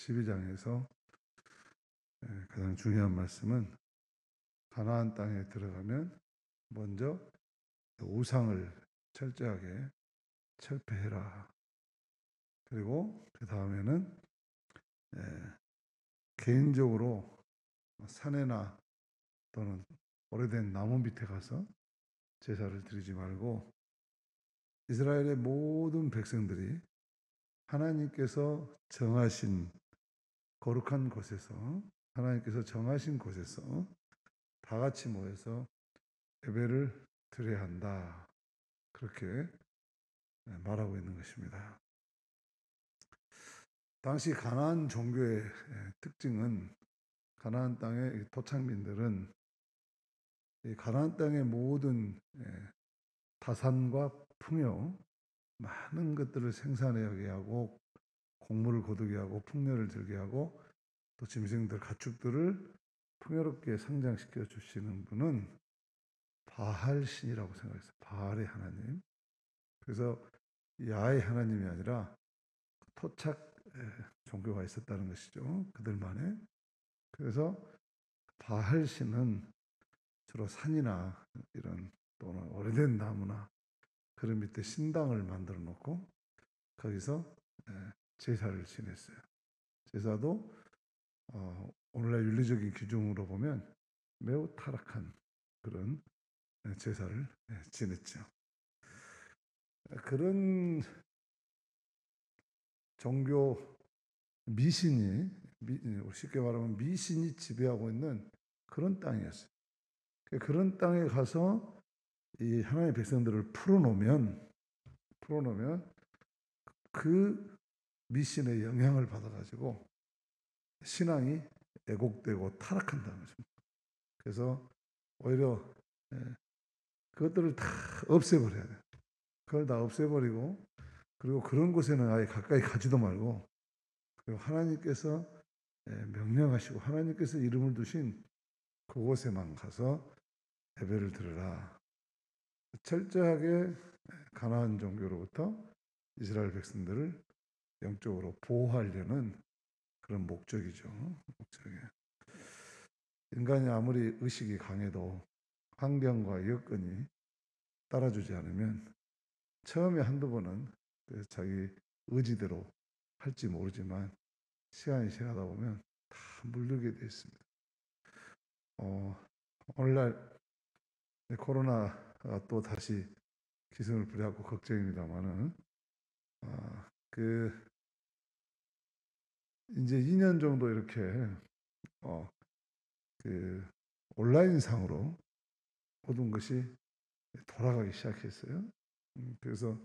12장에서 가장 중요한 말씀은 가나안 땅에 들어가면 먼저 우상을 철저하게 철폐해라. 그리고 그 다음에는 개인적으로 산에나 또는 오래된 나무 밑에 가서 제사를 드리지 말고 이스라엘의 모든 백성들이 하나님께서 정하신 거룩한 곳에서 하나님께서 정하신 곳에서 다 같이 모여서 예배를 드려야 한다. 그렇게 말하고 있는 것입니다. 당시 가나안 종교의 특징은 가나안 땅의 토착민들은 가나안 땅의 모든 다산과 풍요, 많은 것들을 생산하게 하고 곡물을 거두게 하고 풍년을 들게 하고 또 짐승들, 가축들을 풍요롭게 성장시켜 주시는 분은 바알 신이라고 생각했어요. 바알의 하나님. 그래서 야의 하나님이 아니라 토착 종교가 있었다는 것이죠. 그들만의. 그래서 바알 신은 주로 산이나 이런 또는 오래된 나무나 그런 밑에 신당을 만들어 놓고 거기서 제사를 지냈어요. 제사도 오늘날 윤리적인 기준으로 보면 매우 타락한 그런 제사를 지냈죠. 그런 종교 미신이 쉽게 말하면 미신이 지배하고 있는 그런 땅이었어요. 그런 땅에 가서 이 하나님의 백성들을 풀어놓으면 그 미신의 영향을 받아가지고 신앙이 왜곡되고 타락한다는 거죠. 그래서 오히려 그것들을 다 없애버려야 돼요. 그걸 다 없애버리고 그리고 그런 곳에는 아예 가까이 가지도 말고 그리고 하나님께서 명령하시고 하나님께서 이름을 두신 그곳에만 가서 예배를 드려라. 철저하게 가나안 종교로부터 이스라엘 백성들을 영적으로 보호하려는 그런 목적이죠. 목적이. 인간이 아무리 의식이 강해도 환경과 여건이 따라주지 않으면 처음에 한두 번은 자기 의지대로 할지 모르지만 시간이 지나다 보면 다 물들게 되어 있습니다. 오늘날 코로나가 또 다시 기승을 부리고 걱정입니다만은 이제 2년 정도 이렇게 온라인상으로 모든 것이 돌아가기 시작했어요. 그래서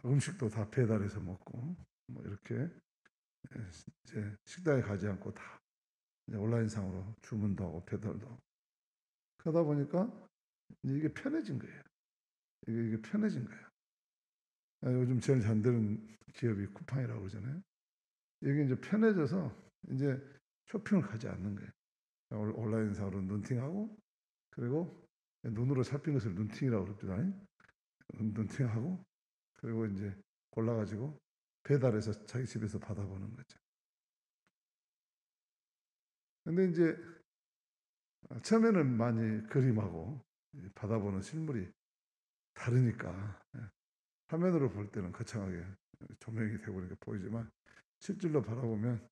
음식도 다 배달해서 먹고 뭐 이렇게 이제 식당에 가지 않고 다 온라인상으로 주문도 하고 배달도 하고 그러다 보니까 이게 편해진 거예요. 이게 편해진 거예요. 요즘 제일 잘 되는 기업이 쿠팡이라고 그러잖아요. 이게 이제 편해져서 이제 쇼핑을 가지 않는 거예요. 온라인상으로 눈팅하고 그리고 눈으로 살핀 것을 눈팅이라고 그럽니다. 눈팅하고 그리고 이제 골라가지고 배달해서 자기 집에서 받아보는 거죠. 근데 이제 처음에는 많이 그림하고 받아보는 실물이 다르니까 화면으로 볼 때는 거창하게 조명이 되고 그러니까 보이지만 실질로 바라보면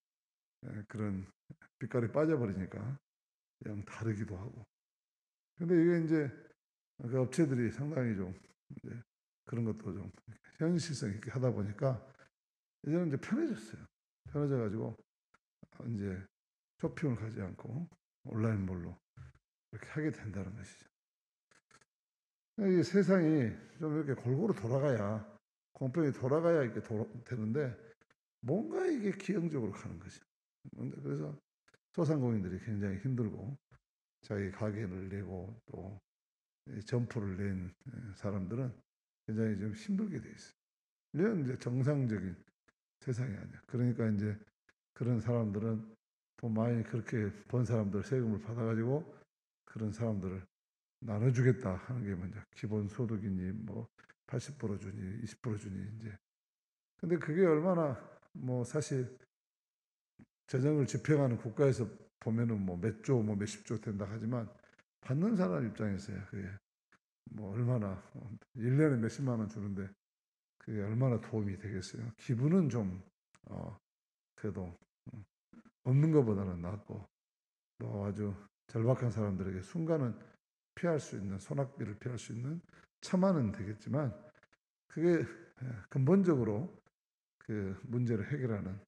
그런 빛깔이 빠져버리니까 영 다르기도 하고. 근데 이게 이제 그 업체들이 상당히 좀 이제 그런 것도 좀 현실성 있게 하다 보니까 이제는 이제 편해졌어요. 편해져가지고 이제 쇼핑을 가지 않고 온라인몰로 이렇게 하게 된다는 것이죠. 이 세상이 좀 이렇게 골고루 돌아가야 공평히 돌아가야 이렇게 되는데 뭔가 이게 기형적으로 가는 거죠. 그래서 소상공인들이 굉장히 힘들고 자기 가게를 내고 또 점포를 낸 사람들은 굉장히 좀 힘들게 돼 있어요. 이건 이제 정상적인 세상이 아니야. 그러니까 이제 그런 사람들은 돈 많이 그렇게 번 사람들 세금을 받아가지고 그런 사람들을 나눠주겠다 하는 게 먼저 기본 소득이니 뭐 80% 주니 20% 주니 이제 근데 그게 얼마나 뭐 사실 재정을 집행하는 국가에서 보면은 뭐 몇 조, 뭐 몇십 조 된다 하지만 받는 사람 입장에서야 그게 뭐 얼마나 1년에 몇십만 원 주는데 그게 얼마나 도움이 되겠어요. 기분은 좀 그래도 없는 것보다는 낫고 또 아주 절박한 사람들에게 순간은 피할 수 있는 손학비를 피할 수 있는 처마는 되겠지만 그게 근본적으로 그 문제를 해결하는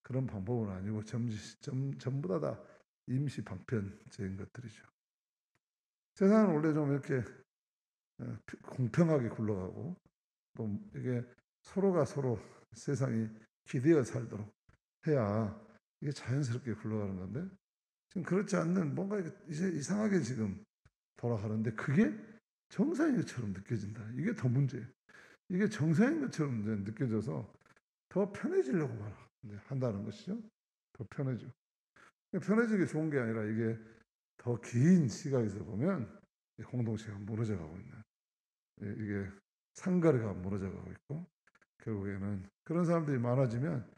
그런 방법은 아니고 전부 다 임시 방편적인 것들이죠. 세상은 원래 좀 이렇게 공평하게 굴러가고 또 이게 서로가 서로 세상이 기대어 살도록 해야 이게 자연스럽게 굴러가는 건데 지금 그렇지 않는 뭔가 이제 이상하게 지금 돌아가는데 그게 정상인 것처럼 느껴진다. 이게 더 문제예요. 이게 정상인 것처럼 느껴져서 더 편해지려고 한다는 것이죠. 더 편해져. 편해지기 좋은 게 아니라 이게 더 긴 시각에서 보면 공동체가 무너져 가고 있는 이게 상가리가 무너져 가고 있고 결국에는 그런 사람들이 많아지면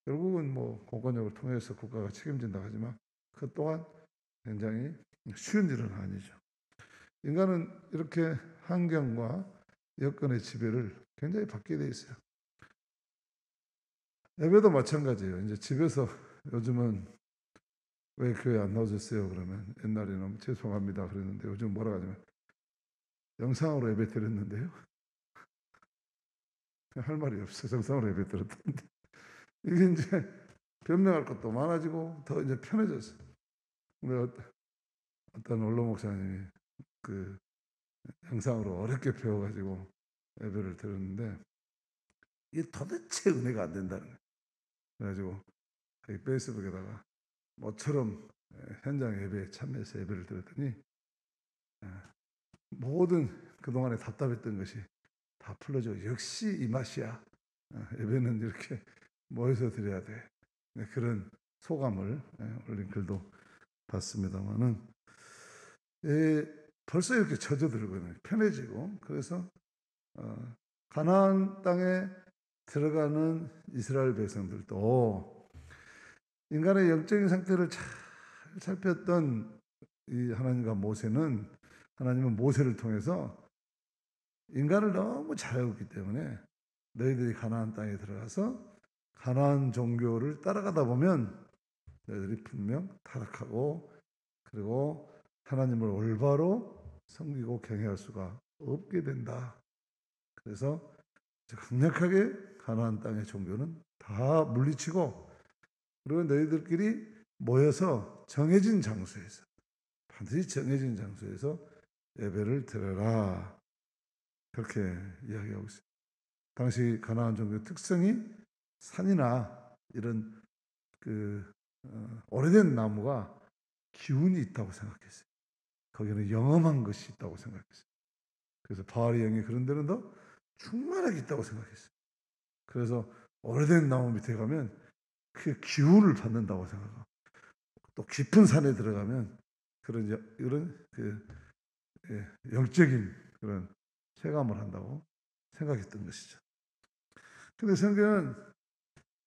결국은 뭐 공권력을 통해서 국가가 책임진다 하지만 그 또한 굉장히 쉬운 일은 아니죠. 인간은 이렇게 환경과 여건의 지배를 굉장히 받게 돼 있어요. 예배도 마찬가지예요. 이제 집에서 요즘은 왜 교회 안 나오셨어요? 그러면 옛날에는 죄송합니다 그랬는데 요즘 뭐라 하냐면 영상으로 예배 드렸는데요. 할 말이 없어. 영상으로 예배 드렸는데 이게 이제 변명할 것도 많아지고 더 이제 편해졌어요. 근데 어떤 원로 목사님이 그 영상으로 어렵게 배워가지고 예배를 드렸는데 이게 도대체 은혜가 안 된다는 거예요. 그래가지고 페이스북에다가 모처럼 현장 예배에 참여해서 예배를 드렸더니 모든 그동안에 답답했던 것이 다 풀려져. 역시 이 맛이야. 예배는 이렇게 모여서 드려야 돼. 그런 소감을 올린 글도 봤습니다만은 벌써 이렇게 젖어들고 편해지고 그래서 가나안 땅에 들어가는 이스라엘 백성들도 인간의 영적인 상태를 잘 살폈던 이 하나님과 모세는 하나님은 모세를 통해서 인간을 너무 잘 알고 있기 때문에 너희들이 가나안 땅에 들어가서 가나안 종교를 따라가다 보면 너희들이 분명 타락하고 그리고 하나님을 올바로 섬기고 경외할 수가 없게 된다. 그래서 강력하게 가나안 땅의 종교는 다 물리치고 그리고 너희들끼리 모여서 정해진 장소에서 반드시 정해진 장소에서 예배를 드려라. 그렇게 이야기하고 있어요. 당시 가나안 종교 특성이 산이나 이런 오래된 나무가 기운이 있다고 생각했어요. 거기는 영험한 것이 있다고 생각했어요. 그래서 바알의 영이 그런 데는 더 충만하게 있다고 생각했어요. 그래서 오래된 나무 밑에 가면 그 기운을 받는다고 생각하고 또 깊은 산에 들어가면 이런 영적인 그런 체감을 한다고 생각했던 것이죠. 근데 성경은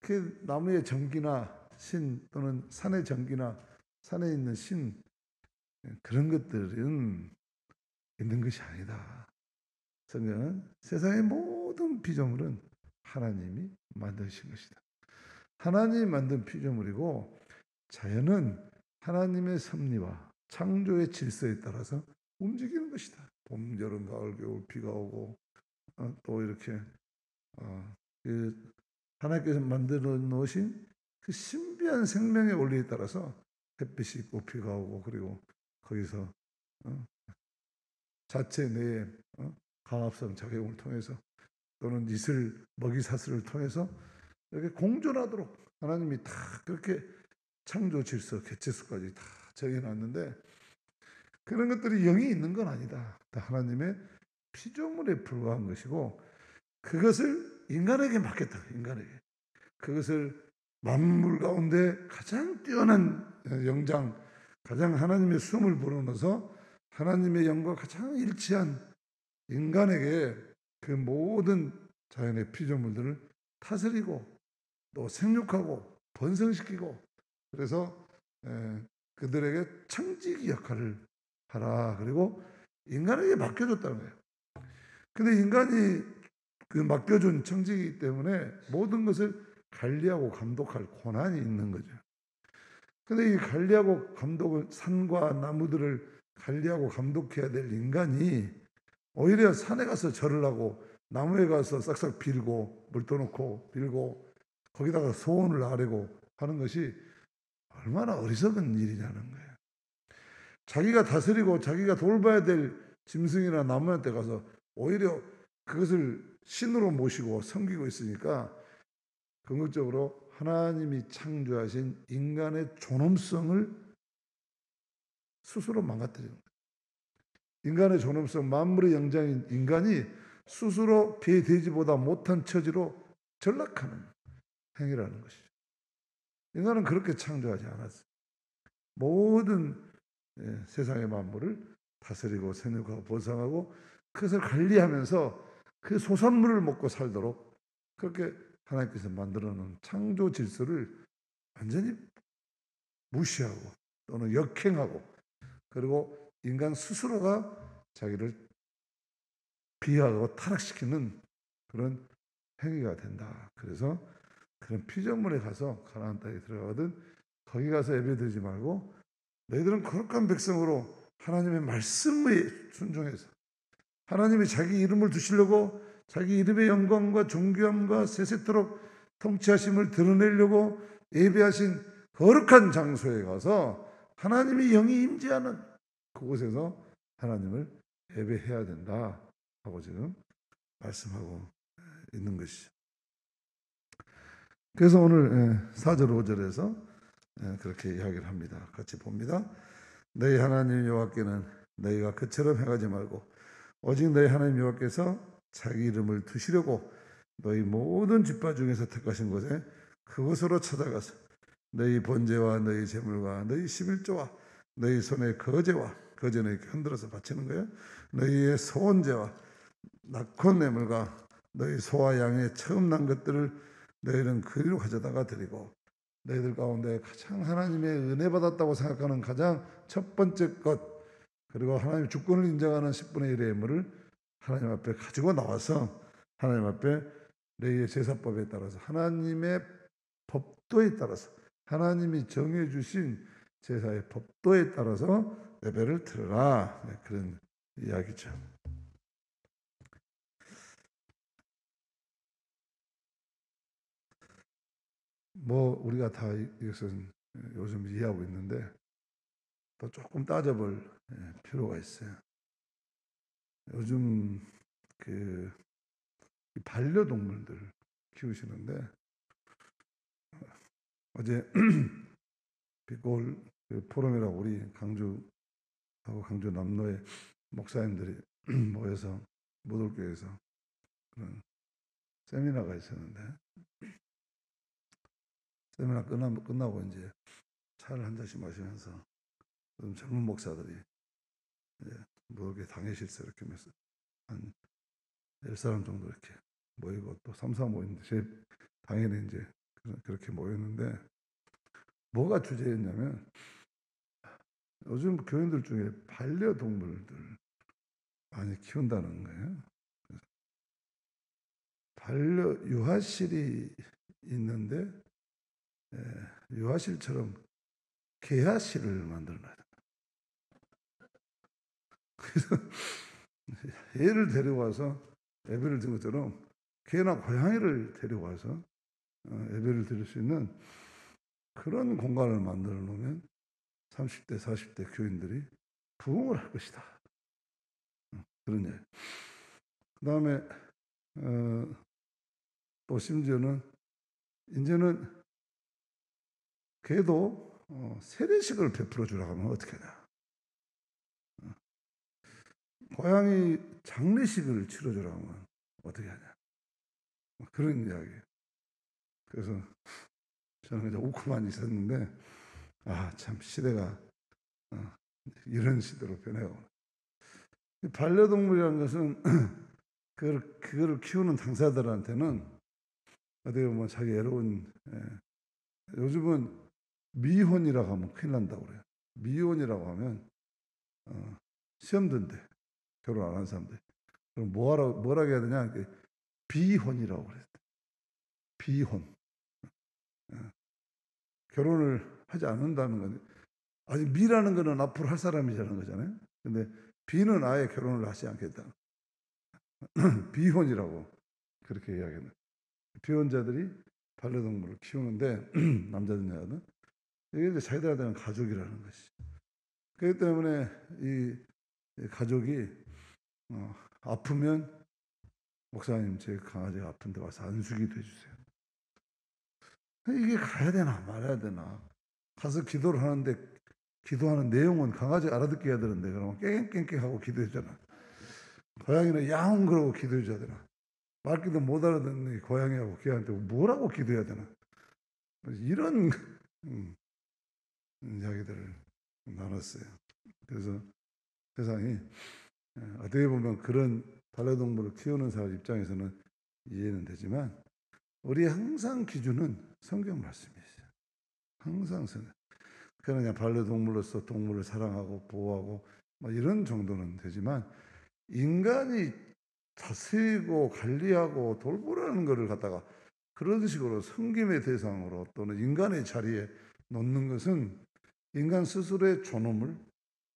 그 나무의 정기나 신 또는 산의 정기나 산에 있는 신 그런 것들은 있는 것이 아니다. 성경은 세상의 모든 피조물은 하나님이 만드신 것이다. 하나님이 만든 피조물이고 자연은 하나님의 섭리와 창조의 질서에 따라서 움직이는 것이다. 봄, 여름, 가을, 겨울, 비가 오고 또 이렇게 그 하나님께서 만들어 놓으신 그 신비한 생명의 원리에 따라서 햇빛이 있고 비가 오고 그리고 거기서 자체 내에 강압성 작용을 통해서 또는 이슬 먹이 사슬을 통해서 이렇게 공존하도록 하나님이 다 그렇게 창조 질서 개체수까지 다 정해놨는데 그런 것들이 영이 있는 건 아니다. 다 하나님의 피조물에 불과한 것이고 그것을 인간에게 맡겼다. 인간에게 그것을 만물 가운데 가장 뛰어난 영장, 가장 하나님의 숨을 불어넣어서 하나님의 영과 가장 일치한 인간에게 그 모든 자연의 피조물들을 다스리고 또 생육하고 번성시키고 그래서 그들에게 청지기 역할을 하라. 그리고 인간에게 맡겨줬다는 거예요. 근데 인간이 그 맡겨준 청지기 때문에 모든 것을 관리하고 감독할 권한이 있는 거죠. 근데 이 관리하고 감독을, 산과 나무들을 관리하고 감독해야 될 인간이 오히려 산에 가서 절을 하고 나무에 가서 싹싹 빌고 물 떠놓고 빌고 거기다가 소원을 아뢰고 하는 것이 얼마나 어리석은 일이냐는 거예요. 자기가 다스리고 자기가 돌봐야 될 짐승이나 나무한테 가서 오히려 그것을 신으로 모시고 섬기고 있으니까 궁극적으로 하나님이 창조하신 인간의 존엄성을 스스로 망가뜨리는 거예요. 인간의 존엄성, 만물의 영장인 인간이 스스로 개, 돼지보다 못한 처지로 전락하는 행위라는 것이죠. 인간은 그렇게 창조하지 않았어요. 모든 세상의 만물을 다스리고 생육하고 보상하고 그것을 관리하면서 그 소산물을 먹고 살도록 그렇게 하나님께서 만들어 놓은 창조 질서를 완전히 무시하고 또는 역행하고 그리고 인간 스스로가 자기를 비하하고 타락시키는 그런 행위가 된다. 그래서 그런 피조물에 가서 가나안 땅에 들어가거든 거기 가서 예배드리지 말고 너희들은 거룩한 백성으로 하나님의 말씀에 순종해서 하나님이 자기 이름을 두시려고 자기 이름의 영광과 존귀함과 세세토록 통치하심을 드러내려고 예배하신 거룩한 장소에 가서 하나님의 영이 임재하는 그곳에서 하나님을 예배해야 된다 하고 지금 말씀하고 있는 것이죠. 그래서 오늘 4절 5절에서 그렇게 이야기를 합니다. 같이 봅니다. 너희 하나님 여호와께는 너희가 그처럼 행하지 말고 오직 너희 하나님 여호와께서 자기 이름을 두시려고 너희 모든 집파 중에서 택하신 곳에 그곳으로 찾아가서 너희 번제와 너희 제물과 너희 11조와 너희 손의 거제는 이렇게 흔들어서 바치는 거예요. 너희의 소원제와 낙혼 뇌물과 너희 소와 양의 처음 난 것들을 너희는 그리로 가져다가 드리고 너희들 가운데 가장 하나님의 은혜 받았다고 생각하는 가장 첫 번째 것 그리고 하나님의 주권을 인정하는 10분의 1의 예물을 하나님 앞에 가지고 나와서 하나님 앞에 너희의 제사법에 따라서 하나님의 법도에 따라서 하나님이 정해주신 제사의 법도에 따라서 예배를 드려라. 그런 이야기죠. 뭐 우리가 다 이것은 요즘 이해하고 있는데 또 조금 따져볼 필요가 있어요. 요즘 그 반려동물들 키우시는데 어제 빛골 포럼이라고 우리 강주하고 강주 남로의 목사님들이 모여서 모돌교회에서 그런 세미나가 있었는데 세미나 끝나고 이제 차를 한 잔씩 마시면서 젊은 목사들이 모돌교회 당회실서 이렇게 한 10사람 정도 이렇게 모이고 또 3, 4 모이는데 제 당연히 이제 그렇게 모였는데 뭐가 주제였냐면 요즘 교인들 중에 반려동물들 많이 키운다는 거예요. 유아실이 있는데 유아실처럼 개화실을 만들어놔야 된다. 그래서 얘를 데려와서 예배를 드린 것처럼 개나 고양이를 데려와서 예배를 드릴 수 있는 그런 공간을 만들어 놓으면 30대, 40대 교인들이 부흥을 할 것이다. 그런 얘기. 그 다음에 또 심지어는 이제는 걔도 세례식을 베풀어 주라고 하면 어떻게 하냐. 고양이 장례식을 치러 주라고 하면 어떻게 하냐. 그런 이야기. 그래서 저는 그냥 웃고만 있었는데 참 시대가 이런 시대로 변해요. 반려동물이라는 것은 그거를 키우는 당사자들한테는 어떻게 보면 자기 요즘은 미혼이라고 하면 큰일 난다고 그래요. 미혼이라고 하면 시험 든대. 결혼 안 한 사람들. 그럼 뭐라 해야 되냐? 비혼이라고 그래요. 비혼. 결혼을 하지 않는다는 건 아직 미라는 거는 앞으로 할 사람이라는 거잖아요. 근데 비는 아예 결혼을 하지 않겠다. 비혼이라고 그렇게 이야기하는. 비혼자들이 반려동물을 키우는데 남자든 여자든 이게 이제 자기들한테는 가족이라는 것이. 그렇기 때문에 이 가족이 아프면 목사님 제 강아지가 아픈데 와서 안수기도 해주세요. 이게 가야 되나 말아야 되나. 가서 기도를 하는데 기도하는 내용은 강아지 알아듣게 해야 되는데 그러면 깽깽깽 하고 기도해주잖아. 고양이는 야옹 그러고 기도해줘야 되나. 말귀도 못 알아듣는 고양이하고 걔한테 뭐라고 기도해야 되나. 이런 이야기들을 나눴어요. 그래서 세상이 어떻게 보면 그런 반려동물을 키우는 사람 입장에서는 이해는 되지만 우리의 항상 기준은 성경 말씀이에요. 항상 그냥 반려동물로서 동물을 사랑하고 보호하고 뭐 이런 정도는 되지만 인간이 다스리고 관리하고 돌보라는 것을 갖다가 그런 식으로 섬김의 대상으로 또는 인간의 자리에 놓는 것은 인간 스스로의 존엄을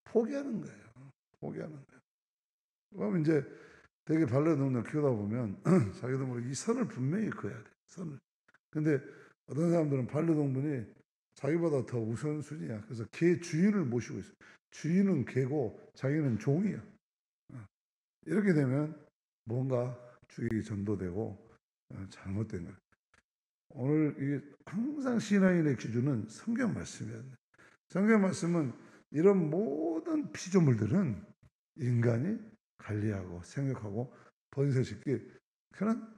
포기하는 거예요. 포기하는 거예요. 그럼 이제 되게 반려동물 키우다 보면 자기도 모르게 이 선을 분명히 그어야 돼. 선을. 근데 어떤 사람들은 반려동물이 자기보다 더 우선순위야. 그래서 개 주인을 모시고 있어. 주인은 개고 자기는 종이야. 이렇게 되면 뭔가 주의가 전도되고 잘못된 거예요. 오늘 이게 항상 신앙인의 기준은 성경 말씀이야. 성경 말씀은 이런 모든 피조물들은 인간이 관리하고 생각하고 번성시키 그런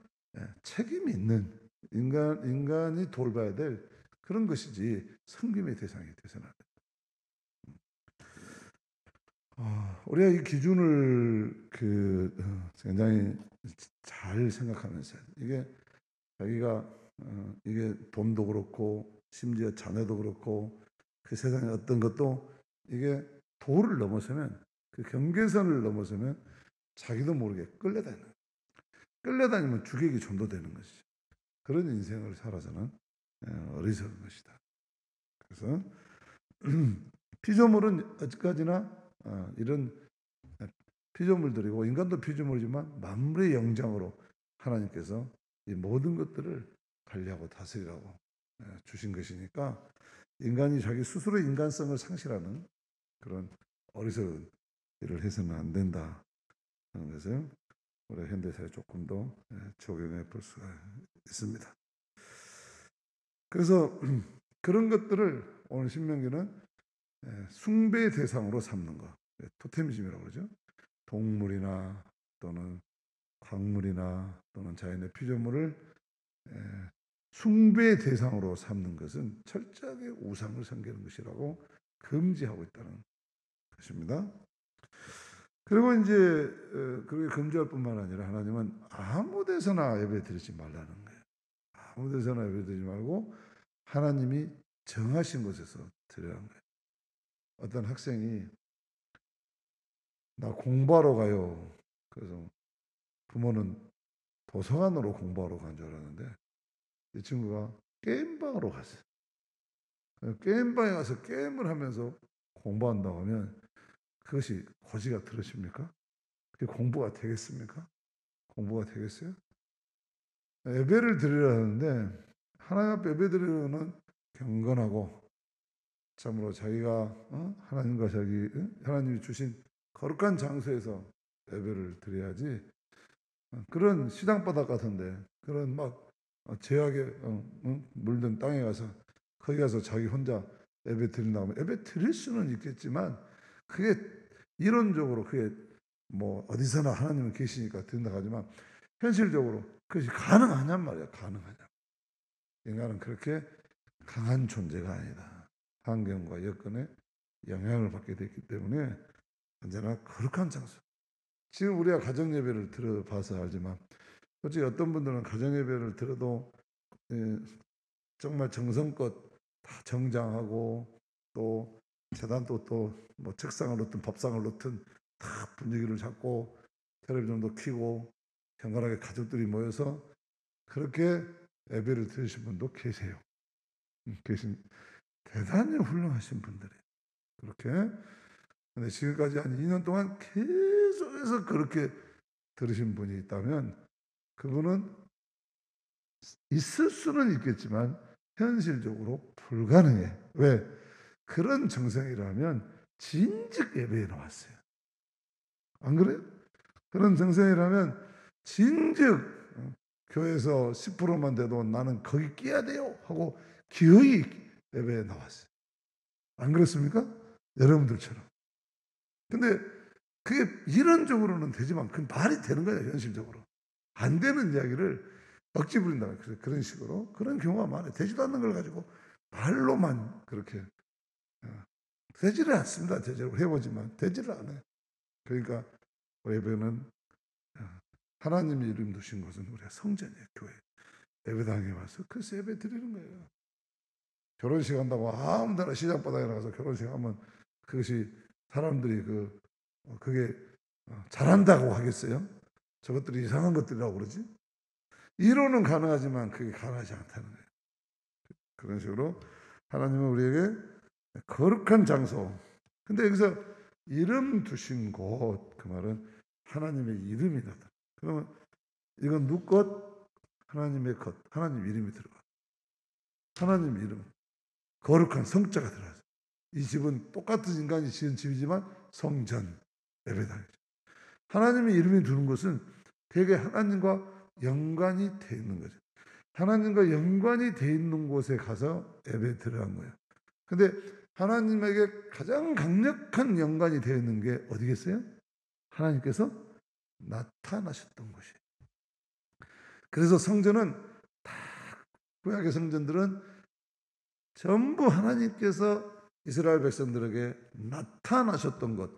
책임이 있는 인간이 돌봐야 될 그런 것이지 섬김의 대상이 되서는 안 돼. 우리가 이 기준을 굉장히 잘 생각하면서 이게 자기가 이게 돈도 그렇고 심지어 자녀도 그렇고 그 세상의 어떤 것도 이게 도를 넘어서면 그 경계선을 넘어서면 자기도 모르게 끌려다니면 주객이 전도되는 것이죠. 그런 인생을 살아서는 어리석은 것이다. 그래서 피조물은 어디까지나 이런 피조물들이고 인간도 피조물이지만 만물의 영장으로 하나님께서 이 모든 것들을 관리하고 다스리라고 주신 것이니까 인간이 자기 스스로의 인간성을 상실하는 그런 어리석은 일을 해서는 안 된다 하는 것을 우리 현대사에 조금 더 적용해 볼 수가 있습니다. 그래서 그런 것들을 오늘 신명기는 숭배 대상으로 삼는 것, 토테미즘이라고 그러죠. 동물이나 또는 광물이나 또는 자연의 피조물을 숭배 대상으로 삼는 것은 철저하게 우상을 섬기는 것이라고 금지하고 있다는 것입니다. 그리고 이제 그렇게 금지할 뿐만 아니라 하나님은 아무 데서나 예배 드리지 말라는 거예요. 아무 데서나 예배 드리지 말고 하나님이 정하신 곳에서 드리라는 거예요. 어떤 학생이 나 공부하러 가요. 그래서 부모는 도서관으로 공부하러 간 줄 알았는데 이 친구가 게임방으로 갔어요. 게임방에 가서 게임을 하면서 공부한다고 하면 그것이 고지가 들으십니까? 그게 공부가 되겠습니까? 공부가 되겠어요? 예배를 드리라는데 하나님 앞에 예배 드리는 경건하고 참으로 자기가 하나님과 하나님이 주신 거룩한 장소에서 예배를 드려야지 그런 시장바닥 같은데 그런 막 제약에 물든 땅에 가서 거기 가서 자기 혼자 예배 드린다고 하면 예배 드릴 수는 있겠지만 그게 이론적으로 그게 뭐 어디서나 하나님은 계시니까 드린다고 하지만 현실적으로 그것이 가능하냔 말이야. 가능하냐. 인간은 그렇게 강한 존재가 아니다. 환경과 여건에 영향을 받게 됐기 때문에 언제나 거룩한 장소. 지금 우리가 가정 예배를 들어봐서 알지만 솔직히 어떤 분들은 가정 예배를 들어도 정말 정성껏 다 정장하고 또 재단도 또 뭐 책상을 놓든 밥상을 놓든 다 분위기를 잡고 텔레비전도 켜고 경건하게 가족들이 모여서 그렇게 예배를 드리신 분도 계세요. 계신 대단히 훌륭하신 분들이 그렇게. 근데 지금까지 한 2년 동안 계속해서 그렇게 들으신 분이 있다면 그분은 있을 수는 있겠지만 현실적으로 불가능해. 왜? 그런 정성이라면 진즉 예배에 나왔어요. 안 그래요? 그런 정성이라면 진즉 교회에서 10%만 돼도 나는 거기 끼야 돼요 하고 기어이 예배에 나왔어요. 안 그렇습니까? 여러분들처럼. 근데 그게 이론적으로는 되지만 그 말이 되는 거예요. 현실적으로. 안 되는 이야기를 억지 부린다. 그런 식으로. 그런 경우가 많아요. 되지도 않는 걸 가지고 말로만 그렇게. 되지를 않습니다. 제대로 해보지만 되지를 않아요. 그러니까 예배는 하나님의 이름 두신 곳은 우리가 성전이에요. 교회. 예배당에 와서 그래서 예배 드리는 거예요. 결혼식 한다고 아무데나 시장바닥에 나가서 결혼식 하면 그것이 사람들이 그게 잘한다고 하겠어요? 저것들이 이상한 것들이라고 그러지? 이론은 가능하지만 그게 가능하지 않다는 거예요. 그런 식으로 하나님은 우리에게 거룩한 장소. 근데 여기서 이름 두신 곳, 그 말은 하나님의 이름이 나타나. 그러면 이건 누구 것? 하나님의 것. 하나님 이름이 들어가. 하나님 이름. 거룩한 성자가 들어가서. 이 집은 똑같은 인간이 지은 집이지만 성전, 예배당이죠. 하나님의 이름이 두는 것은 되게 하나님과 연관이 돼 있는 거죠. 하나님과 연관이 돼 있는 곳에 가서 예배 들어간 거예요. 근데 하나님에게 가장 강력한 연관이 되어 있는 게 어디겠어요? 하나님께서 나타나셨던 곳이. 그래서 성전은 다 구약의 성전들은 전부 하나님께서 이스라엘 백성들에게 나타나셨던 것,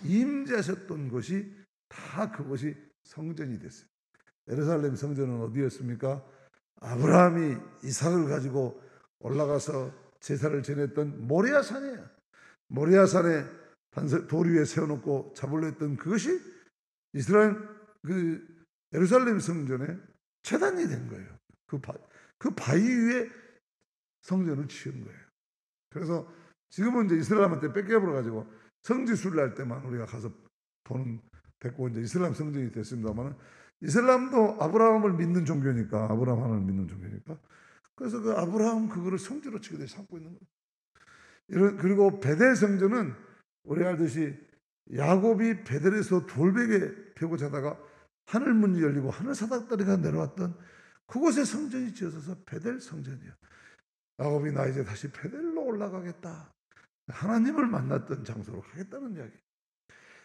임재하셨던 곳이 다 그곳이 성전이 됐어요. 예루살렘 성전은 어디였습니까? 아브라함이 이삭을 가지고 올라가서 제사를 지냈던 모리아산이에요. 모리아산에 돌 위에 세워놓고 잡으려 했던 그것이 이스라엘 예루살렘 성전의 제단이 된 거예요. 그 바위 위에 성전을 지은 거예요. 그래서 지금은 이제 이슬람한테 뺏겨버려 가지고 성지순례 할 때만 우리가 가서 보는 됐고 이제 이슬람 성전이 됐습니다만 이슬람도 아브라함을 믿는 종교니까 아브라함 하나님을 믿는 종교니까 그래서 그 아브라함 그거를 성지로 지금 삼고 있는 거예요. 그리고 베델 성전은 우리가 알듯이 야곱이 베델에서 돌베개 펴고 자다가 하늘 문이 열리고 하늘 사닥다리가 내려왔던 그곳에 성전이 지어져서 베델 성전이에요. 야곱이 나 이제 다시 베델로 올라가겠다. 하나님을 만났던 장소로 가겠다는 이야기.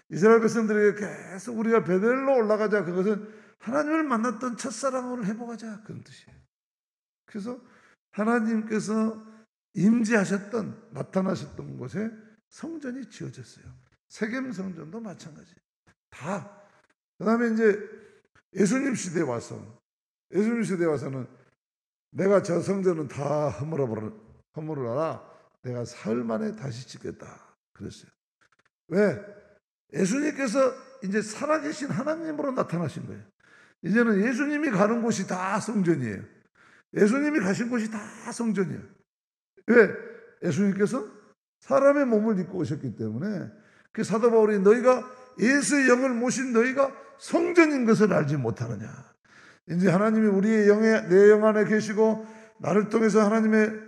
이스라엘 백성들에게 계속 우리가 베델로 올라가자. 그것은 하나님을 만났던 첫사랑을 회복하자. 그런 뜻이에요. 그래서 하나님께서 임재하셨던 나타나셨던 곳에 성전이 지어졌어요. 세겜 성전도 마찬가지. 다. 그 다음에 이제 예수님 시대에 와서는 내가 저 성전은 다 허물어라. 내가 사흘 만에 다시 짓겠다. 그랬어요. 왜? 예수님께서 이제 살아계신 하나님으로 나타나신 거예요. 이제는 예수님이 가는 곳이 다 성전이에요. 예수님이 가신 곳이 다 성전이에요. 왜? 예수님께서 사람의 몸을 입고 오셨기 때문에 그 사도 바울이 너희가 예수의 영을 모신 너희가 성전인 것을 알지 못하느냐. 이제 하나님이 우리의 내 영 안에 계시고 나를 통해서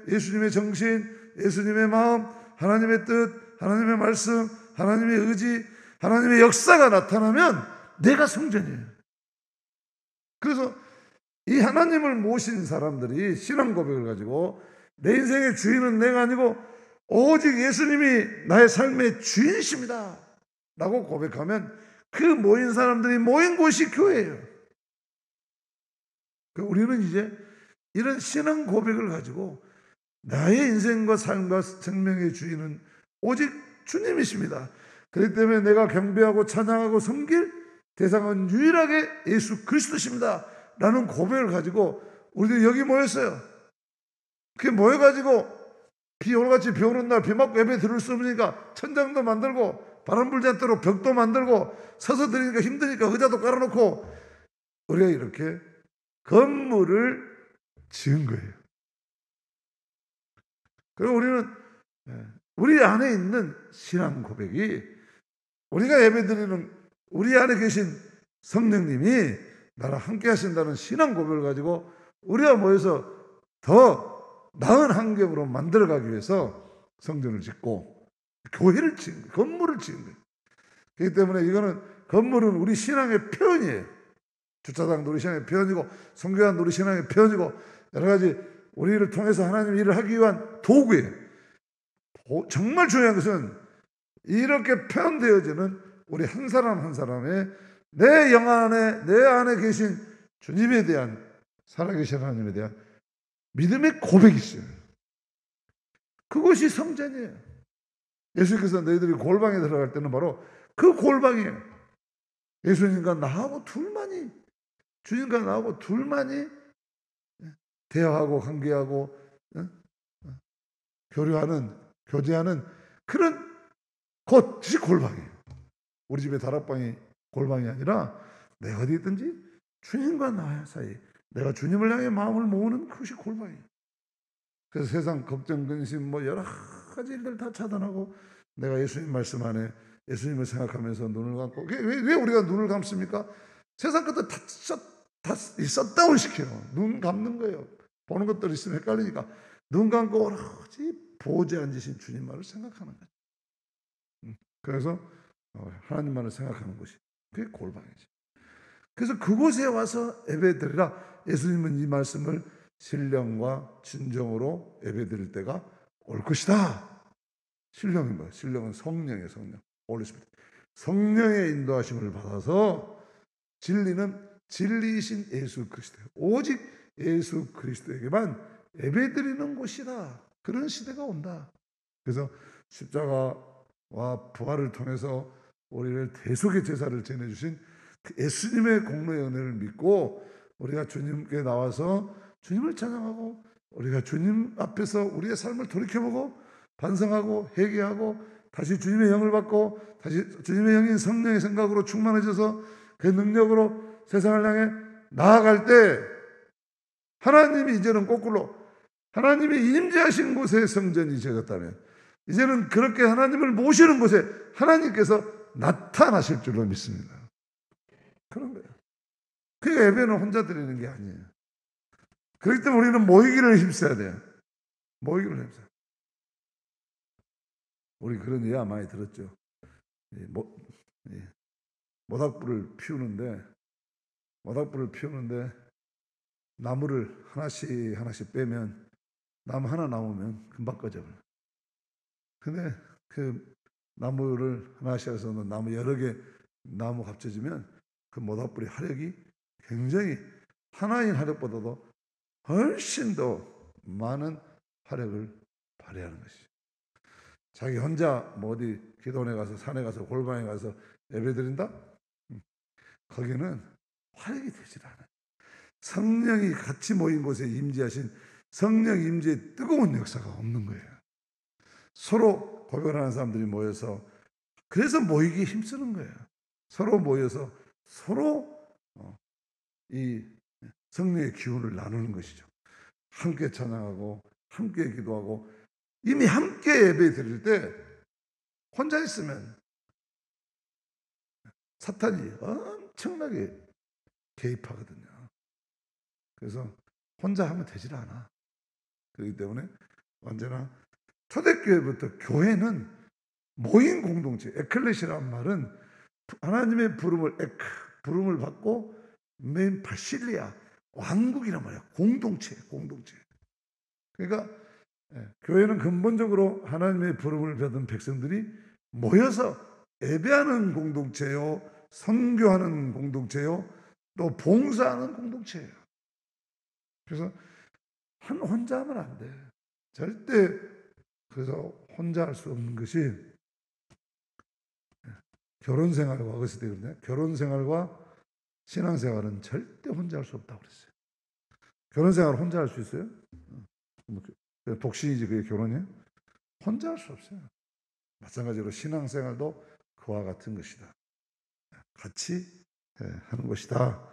예수님의 정신, 예수님의 마음, 하나님의 뜻, 하나님의 말씀, 하나님의 의지, 하나님의 역사가 나타나면 내가 성전이에요. 그래서 이 하나님을 모신 사람들이 신앙 고백을 가지고 내 인생의 주인은 내가 아니고 오직 예수님이 나의 삶의 주인이십니다 라고 고백하면 그 모인 사람들이 모인 곳이 교회예요. 우리는 이제 이런 신앙 고백을 가지고 나의 인생과 삶과 생명의 주인은 오직 주님이십니다. 그렇기 때문에 내가 경배하고 찬양하고 섬길 대상은 유일하게 예수 그리스도십니다 라는 고백을 가지고 우리들이 여기 모였어요. 그게 모여가지고 비 오늘같이 비 오는 날 비 맞고 예배 드릴 수 없으니까 천장도 만들고 바람 불지 않도록 벽도 만들고 서서 드리니까 힘드니까 의자도 깔아놓고 우리가 이렇게 건물을 지은 거예요. 그리고 우리는 우리 안에 있는 신앙 고백이 우리가 예배드리는 우리 안에 계신 성령님이 나랑 함께 하신다는 신앙 고백을 가지고 우리가 모여서 더 나은 환경으로 만들어가기 위해서 성전을 짓고 교회를 지은 거예요. 건물을 지은 거예요. 그렇기 때문에 이거는 건물은 우리 신앙의 표현이에요. 주차장도 우리 신앙의 표현이고 성교관도 우리 신앙의 표현이고 여러 가지 우리를 통해서 하나님 일을 하기 위한 도구예요. 정말 중요한 것은 이렇게 표현되어지는 우리 한 사람 한 사람의 내 영 안에 내 안에 계신 주님에 대한 살아계신 하나님에 대한 믿음의 고백이 있어요. 그것이 성전이에요. 예수님께서 너희들이 골방에 들어갈 때는 바로 그 골방이에요. 예수님과 나하고 둘만이 주님과 나하고 둘만이 대화하고 관계하고 교류하는 교제하는 그런 곳이 골방이에요. 우리 집의 다락방이 골방이 아니라 내가 어디 있든지 주님과 나 사이 내가 주님을 향해 마음을 모으는 그것이 골방이에요. 그래서 세상 걱정, 근심 뭐 여러 가지 일들 다 차단하고 내가 예수님 말씀 안에 예수님을 생각하면서 눈을 감고 왜 우리가 눈을 감습니까? 세상 것들 다 셧다운 시켜요. 눈 감는 거예요. 보는 것들 있으면 헷갈리니까 눈 감고 오로지 보좌에 앉으신 주님만을 생각하는 거죠. 그래서 하나님만을 생각하는 것이 그게 골방이죠. 그래서 그곳에 와서 예배드리라. 예수님은 이 말씀을 신령과 진정으로 예배드릴 때가 올 것이다. 신령이 뭐예요? 신령은 성령이에요. 성령. 성령의 인도하심을 받아서 진리는 진리이신 예수 그리스도, 오직 예수 그리스도에게만 예배드리는 곳이다. 그런 시대가 온다. 그래서 십자가와 부활을 통해서 우리를 대속의 제사를 지내주신 예수님의 공로의 은혜를 믿고 우리가 주님께 나와서 주님을 찬양하고 우리가 주님 앞에서 우리의 삶을 돌이켜보고 반성하고 회개하고 다시 주님의 영을 받고 다시 주님의 영인 성령의 생각으로 충만해져서 그 능력으로 세상을 향해 나아갈 때 하나님이 이제는 거꾸로 하나님이 임재하신 곳에 성전이 지어졌다면 이제는 그렇게 하나님을 모시는 곳에 하나님께서 나타나실 줄로 믿습니다. 그런 거예요. 그러니까 예배는 혼자 드리는 게 아니에요. 그렇기 때문에 우리는 모이기를 힘써야 돼요. 모이기를 힘써요. 우리 그런 예화 많이 들었죠. 모닥불을 피우는데 나무를 하나씩 빼면 나무 하나 남으면 금방 꺼져버려요. 근데 그 나무를 하나씩 해서 나무 여러 개 나무 합쳐지면 그 모닥불의 화력이 굉장히 하나인 화력보다도 훨씬 더 많은 화력을 발휘하는 것이죠. 자기 혼자 뭐 어디 기도원에 가서 산에 가서 골방에 가서 예배드린다? 거기는 화력이 되질 않아요. 성령이 같이 모인 곳에 임재하신 성령 임재의 뜨거운 역사가 없는 거예요. 서로 고백하는 사람들이 모여서 그래서 모이기 힘쓰는 거예요. 서로 모여서 서로 이 성령의 기운을 나누는 것이죠. 함께 찬양하고 함께 기도하고 이미 함께 예배 드릴 때 혼자 있으면 사탄이 엄청나게 개입하거든요. 그래서 혼자 하면 되질 않아. 그렇기 때문에 언제나 초대교회부터 교회는 모인 공동체, 에클레시라는 말은 하나님의 부름을 받고 맨 바실리아, 왕국이란 말이야. 공동체. 그러니까 교회는 근본적으로 하나님의 부름을 받은 백성들이 모여서 예배하는 공동체요, 선교하는 공동체요, 또 봉사하는 공동체예요. 그래서 혼자 하면 안 돼. 절대. 그래서 혼자 할 수 없는 것이 결혼생활과 어렸을 때 그러네. 결혼생활과 신앙생활은 절대 혼자 할 수 없다고 그랬어요. 결혼생활 혼자 할 수 있어요? 독신이지 그게 결혼이에요? 혼자 할 수 없어요. 마찬가지로 신앙생활도 그와 같은 것이다. 같이 하는 것이다.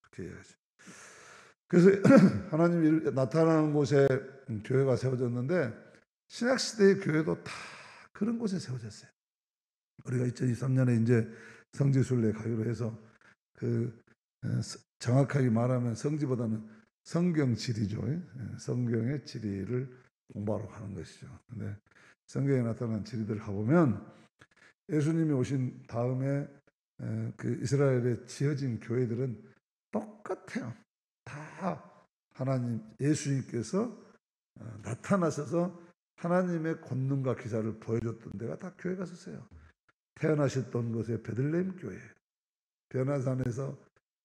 그렇게 해야지. 그래서 하나님이 나타나는 곳에 교회가 세워졌는데 신약시대의 교회도 다 그런 곳에 세워졌어요. 우리가 2023년에 이제 성지순례 가기로 해서 정확하게 말하면 성지보다는 성경 지리죠. 성경의 지리를 공부하러 가는 것이죠. 근데 성경에 나타난 지리들 가보면 예수님이 오신 다음에 그 이스라엘에 지어진 교회들은 똑같아요. 다 하나님 예수님께서 나타나셔서 하나님의 권능과 기사를 보여줬던 데가 다 교회가 있었어요. 태어나셨던 곳에 베들레헴 교회, 변화산에서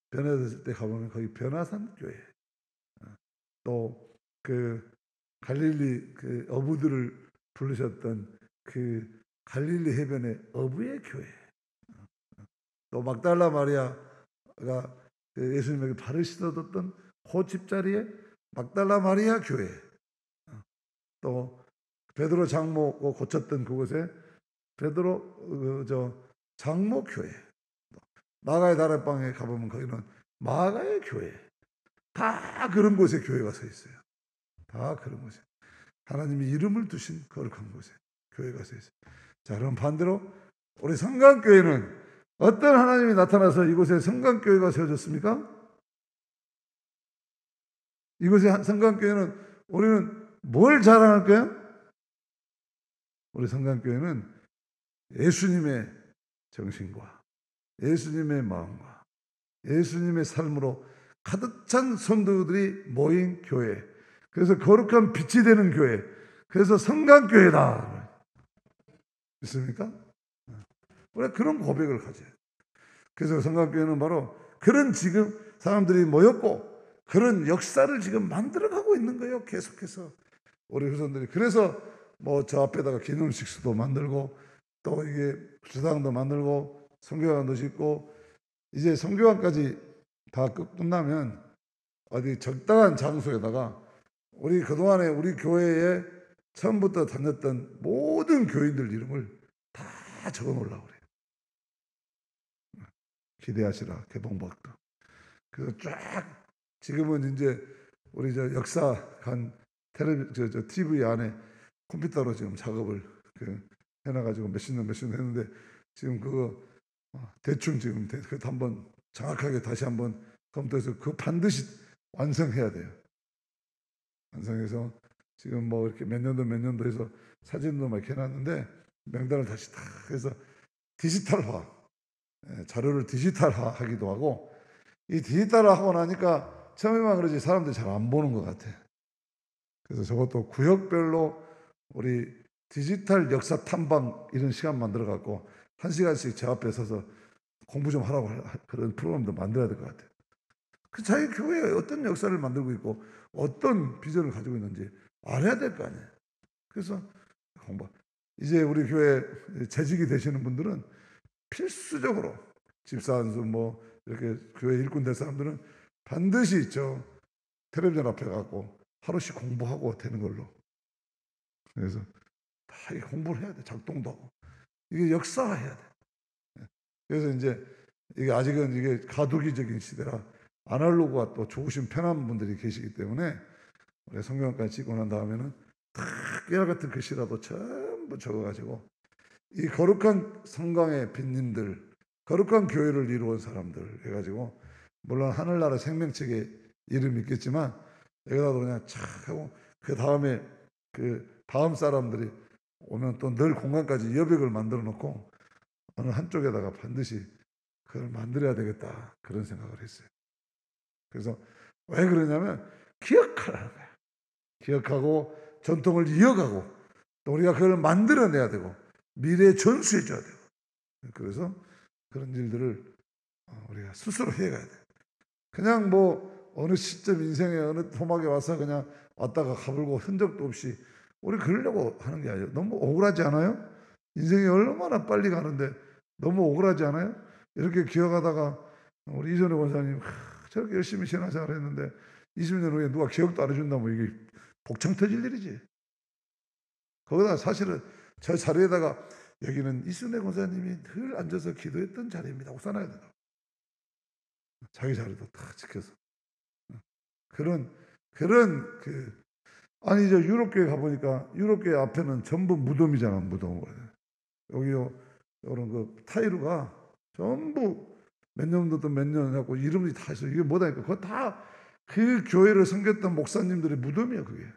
변화됐을 때 가보면 거기 변화산 교회, 또 그 갈릴리 그 어부들을 부르셨던 그 갈릴리 해변의 어부의 교회, 또 막달라 마리아가 그 예수님에게 발을 씻어줬던 그 집자리에 막달라 마리아 교회, 또 베드로 장모 고쳤던 그곳에 베드로 장모 교회, 마가의 다락방에 가보면 거기는 마가의 교회, 다 그런 곳에 교회가 서 있어요. 다 그런 곳에 하나님이 이름을 두신 거룩한 곳에 교회가 서 있어요. 자, 그럼 반대로 우리 성강교회는 어떤 하나님이 나타나서 이곳에 성강교회가 세워졌습니까? 이곳에 성강교회는 우리는 뭘 자랑할까요? 우리 성강교회는 예수님의 정신과 예수님의 마음과 예수님의 삶으로 가득 찬 성도들이 모인 교회, 그래서 거룩한 빛이 되는 교회, 그래서 성강교회다. 있습니까? 우리가 그런 고백을 가져요. 그래서 성강교회는 바로 그런 지금 사람들이 모였고 그런 역사를 지금 만들어가고 있는 거예요. 계속해서 우리 후손들이. 그래서 뭐 저 앞에다가 기념식수도 만들고 또 이게 주당도 만들고 성교관도 짓고 이제 성교관까지 다 끝나면 어디 적당한 장소에다가 우리 그동안에 우리 교회에 처음부터 다녔던 모든 교인들 이름을 다 적어 놓으려고 그래요. 기대하시라, 개봉박도. 그래서 쫙 지금은 이제 우리 저 역사관 TV 안에 컴퓨터로 지금 작업을 해놔가지고 몇십 년 했는데 지금 그거 대충 지금 그것도 한번 정확하게 다시 한번 컴퓨터에서 그거 반드시 완성해야 돼요. 완성해서 지금 뭐 이렇게 몇 년도 해서 사진도 막 해놨는데 명단을 다시 다 해서 디지털화, 자료를 디지털화하기도 하고, 이 디지털화하고 나니까 처음에만 그러지 사람들이 잘 안 보는 것 같아. 그래서 저것도 구역별로 우리 디지털 역사 탐방 이런 시간 만들어 갖고 1시간씩 제 앞에 서서 공부 좀 하라고 그런 프로그램도 만들어야 될 것 같아요. 그 자기 교회에 어떤 역사를 만들고 있고 어떤 비전을 가지고 있는지 알아야 될 거 아니에요. 그래서 공부. 이제 우리 교회 재직이 되시는 분들은 필수적으로 집사 한수 뭐 이렇게 교회 일꾼 될 사람들은 반드시 저 텔레비전 앞에 가고 하루씩 공부하고 되는 걸로. 그래서 다 공부를 해야 돼. 작동도 하고. 이게 역사화해야 돼. 그래서 이제 이게 아직은 이게 가두기적인 시대라 아날로그가 또 좋으신 편한 분들이 계시기 때문에 우리 성경까지 찍고 난 다음에는 다 깨알 같은 글씨라도 전부 적어가지고 이 거룩한 성강의 빈님들, 거룩한 교회를 이루은 사람들 해가지고 물론 하늘나라 생명책에 이름이 있겠지만 여기다도 그냥 착 하고 그 다음에 그 다음 사람들이 오면 또 늘 공간까지 여백을 만들어 놓고 어느 한쪽에다가 반드시 그걸 만들어야 되겠다 그런 생각을 했어요. 그래서 왜 그러냐면 기억하라는 거야. 기억하고 전통을 이어가고 또 우리가 그걸 만들어내야 되고 미래에 전수해줘야 되고 그래서 그런 일들을 우리가 스스로 해가야 돼. 그냥 뭐 어느 시점 인생의 어느 토막에 와서 그냥 왔다가 가불고 흔적도 없이 우리 그러려고 하는 게 아니에요. 너무 억울하지 않아요? 인생이 얼마나 빨리 가는데 너무 억울하지 않아요? 이렇게 기억하다가 우리 이전의 권사님 저렇게 열심히 신앙생활 했는데 20년 후에 누가 기억도 안 해준다면 이게 복창 터질 일이지. 거기다 사실은 저 자리에다가 여기는 이순애 권사님이 늘 앉아서 기도했던 자리입니다 하고 써놔야 된다. 자기 자리도 다 지켜서. 그런 아니 저 유럽교회 가보니까 유럽교회 앞에는 전부 무덤이잖아. 무덤. 여기요 이런 그 타이르가 전부 몇 년도도 몇 년 하고 이름이 다 있어. 이게 뭐다니까 그거 다 그 교회를 섬겼던 목사님들의 무덤이야. 그게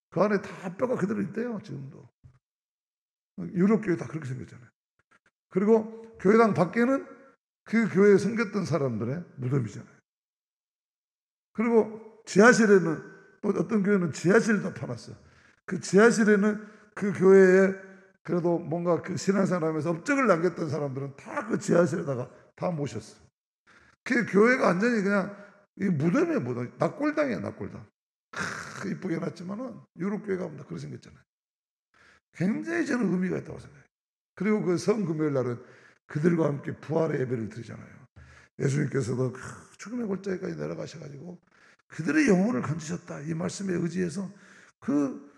그 안에 다 뼈가 그대로 있대요. 지금도 유럽교회 다 그렇게 생겼잖아요. 그리고 교회당 밖에는 그 교회에 섬겼던 사람들의 무덤이잖아요. 그리고 지하실에는 또 어떤 교회는 지하실도 파놨어. 그 지하실에는 그 교회에 그래도 뭔가 그 신앙생활하면서 업적을 남겼던 사람들은 다 그 지하실에다가 다 모셨어. 그 교회가 완전히 그냥 이 무덤이에요. 무덤. 낙골당이에요. 낙골당. 이쁘게 해놨지만은 유럽교회 가면 다 그렇게 생겼잖아요. 굉장히 저는 의미가 있다고 생각해요. 그리고 그 성금요일 날은 그들과 함께 부활의 예배를 드리잖아요. 예수님께서도 죽음의 골짜기까지 내려가셔가지고 그들의 영혼을 건지셨다. 이 말씀에 의지해서 그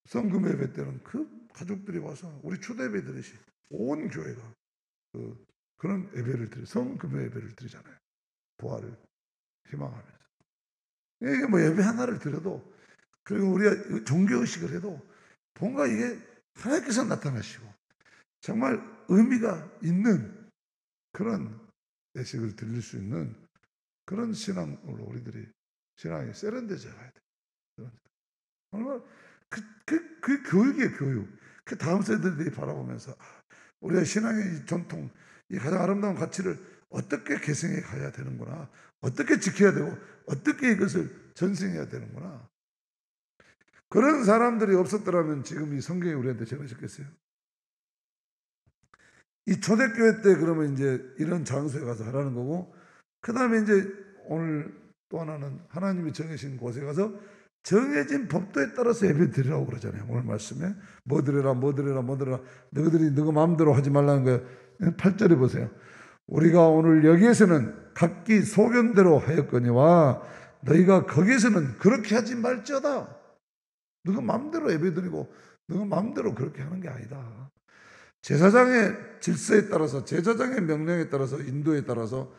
성금 예배 때는 그 가족들이 와서 우리 초대 예배 드리시 온 교회가 그런 예배를 성금 예배를 드리잖아요. 부활을 희망하면서. 이게 뭐 예배 하나를 드려도 그리고 우리가 종교의식을 해도 뭔가 이게 하나님께서 나타나시고 정말 의미가 있는 그런 예식을 드릴 수 있는 그런 신앙으로 우리들이 신앙이 세련되져 가야 돼. 얼마나 그 교육이에요, 교육. 그 다음 세대들이 바라보면서 우리의 신앙의 전통, 이 가장 아름다운 가치를 어떻게 계승해 가야 되는구나. 어떻게 지켜야 되고 어떻게 이것을 전승해야 되는구나. 그런 사람들이 없었더라면 지금 이 성경이 우리한테 전해졌겠어요? 이 초대교회 때 그러면 이제 이런 장소에 가서 하라는 거고, 그 다음에 이제 오늘 또 하나는 하나님이 정해진 곳에 가서 정해진 법도에 따라서 예배 드리라고 그러잖아요. 오늘 말씀에 뭐 드려라 뭐 드려라 뭐 드려라 너희들이 너희 마음대로 하지 말라는 거예요. 8절에 보세요. 우리가 오늘 여기에서는 각기 소견대로 하였거니와 너희가 거기에서는 그렇게 하지 말지어다. 너희 마음대로 예배 드리고 너희 마음대로 그렇게 하는 게 아니다. 제사장의 질서에 따라서 제사장의 명령에 따라서 인도에 따라서